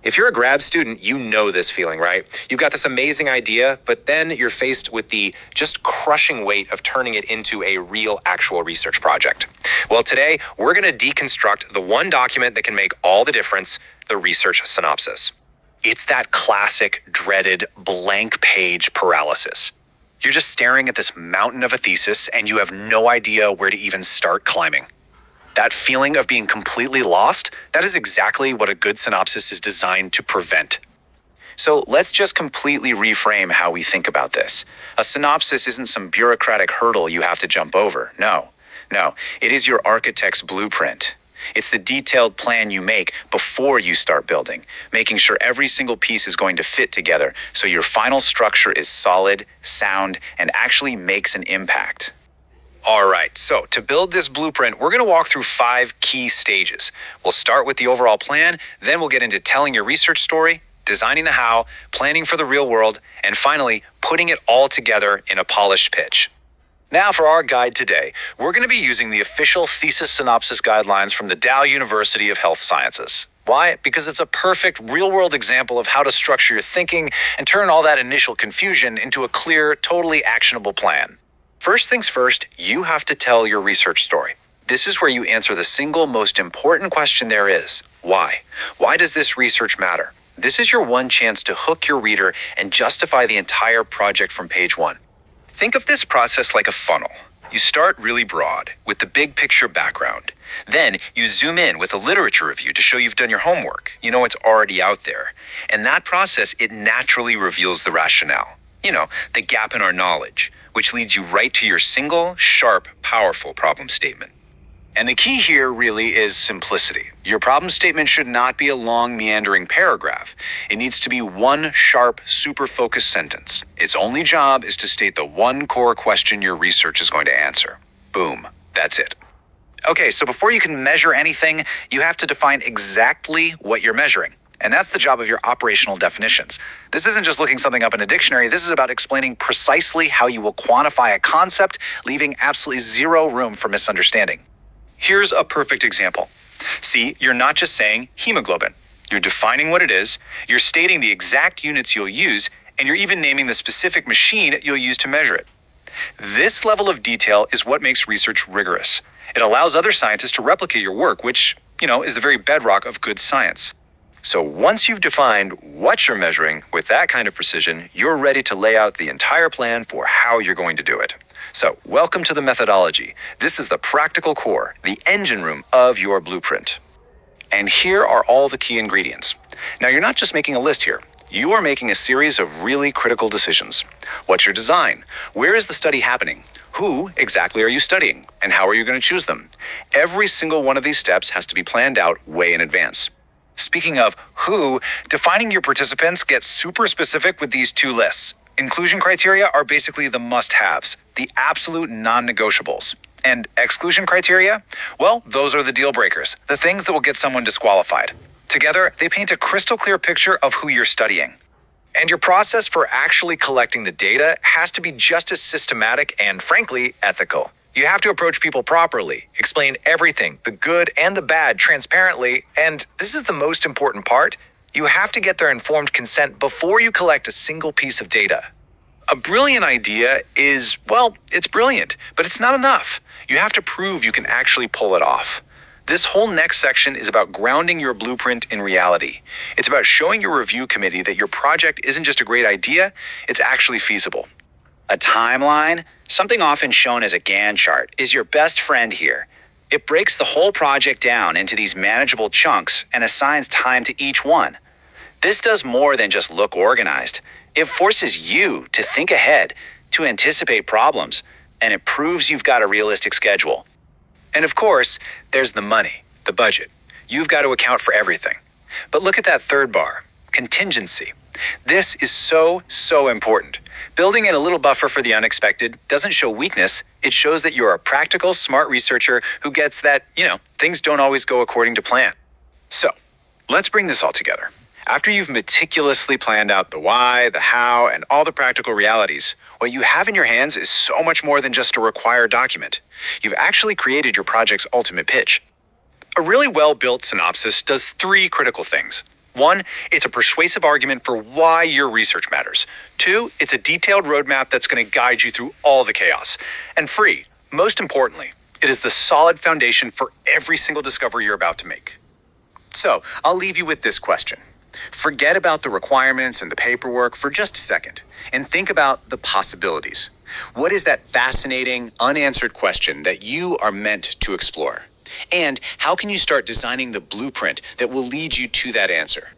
If you're a grad student, you know this feeling, right? You've got this amazing idea, but then you're faced with the just crushing weight of turning it into a real, actual research project. Well, today, we're going to deconstruct the one document that can make all the difference, the research synopsis. It's that classic, dreaded, blank page paralysis. You're just staring at this mountain of a thesis, and you have no idea where to even start climbing. That feeling of being completely lost, that is exactly what a good synopsis is designed to prevent. So let's just completely reframe how we think about this. A synopsis isn't some bureaucratic hurdle you have to jump over. No, it is your architect's blueprint. It's the detailed plan you make before you start building, making sure every single piece is going to fit together so your final structure is solid, sound, and actually makes an impact. All right, so to build this blueprint, we're going to walk through 5 key stages. We'll start with the overall plan, then we'll get into telling your research story, designing the how, planning for the real world, and finally, putting it all together in a polished pitch. Now for our guide today, we're going to be using the official thesis synopsis guidelines from the Dow University of Health Sciences. Why? Because it's a perfect real-world example of how to structure your thinking and turn all that initial confusion into a clear, totally actionable plan. First things first, you have to tell your research story. This is where you answer the single most important question there is. Why? Why does this research matter? This is your one chance to hook your reader and justify the entire project from page 1. Think of this process like a funnel. You start really broad, with the big picture background. Then you zoom in with a literature review to show you've done your homework. You know it's already out there. And that process, it naturally reveals the rationale. The gap in our knowledge, which leads you right to your single, sharp, powerful problem statement. And the key here really is simplicity. Your problem statement should not be a long, meandering paragraph. It needs to be one sharp, super focused sentence. Its only job is to state the one core question your research is going to answer. Boom, that's it. Okay, so before you can measure anything, you have to define exactly what you're measuring. And that's the job of your operational definitions. This isn't just looking something up in a dictionary. This is about explaining precisely how you will quantify a concept, leaving absolutely zero room for misunderstanding. Here's a perfect example. See, you're not just saying hemoglobin. You're defining what it is, you're stating the exact units you'll use, and you're even naming the specific machine you'll use to measure it. This level of detail is what makes research rigorous. It allows other scientists to replicate your work, which, is the very bedrock of good science. So once you've defined what you're measuring with that kind of precision, you're ready to lay out the entire plan for how you're going to do it. So welcome to the methodology. This is the practical core, the engine room of your blueprint. And here are all the key ingredients. Now you're not just making a list here. You are making a series of really critical decisions. What's your design? Where is the study happening? Who exactly are you studying? And how are you going to choose them? Every single one of these steps has to be planned out way in advance. Speaking of who, defining your participants gets super specific with these 2 lists. Inclusion criteria are basically the must-haves, the absolute non-negotiables. And exclusion criteria? Well, those are the deal breakers, the things that will get someone disqualified. Together, they paint a crystal clear picture of who you're studying. And your process for actually collecting the data has to be just as systematic and, frankly, ethical. You have to approach people properly, explain everything, the good and the bad, transparently, and this is the most important part, you have to get their informed consent before you collect a single piece of data. A brilliant idea is, it's brilliant, but it's not enough. You have to prove you can actually pull it off. This whole next section is about grounding your blueprint in reality. It's about showing your review committee that your project isn't just a great idea, it's actually feasible. A timeline, something often shown as a Gantt chart, is your best friend here. It breaks the whole project down into these manageable chunks and assigns time to each one. This does more than just look organized. It forces you to think ahead, to anticipate problems, and it proves you've got a realistic schedule. And of course, there's the money, the budget. You've got to account for everything. But look at that third bar, contingency. This is so important. Building in a little buffer for the unexpected doesn't show weakness. It shows that you're a practical, smart researcher who gets that, things don't always go according to plan. So, let's bring this all together. After you've meticulously planned out the why, the how, and all the practical realities, what you have in your hands is so much more than just a required document. You've actually created your project's ultimate pitch. A really well-built synopsis does 3 critical things. 1, it's a persuasive argument for why your research matters. 2, it's a detailed roadmap that's going to guide you through all the chaos. And 3, most importantly, it is the solid foundation for every single discovery you're about to make. So, I'll leave you with this question. Forget about the requirements and the paperwork for just a second, and think about the possibilities. What is that fascinating, unanswered question that you are meant to explore? And how can you start designing the blueprint that will lead you to that answer?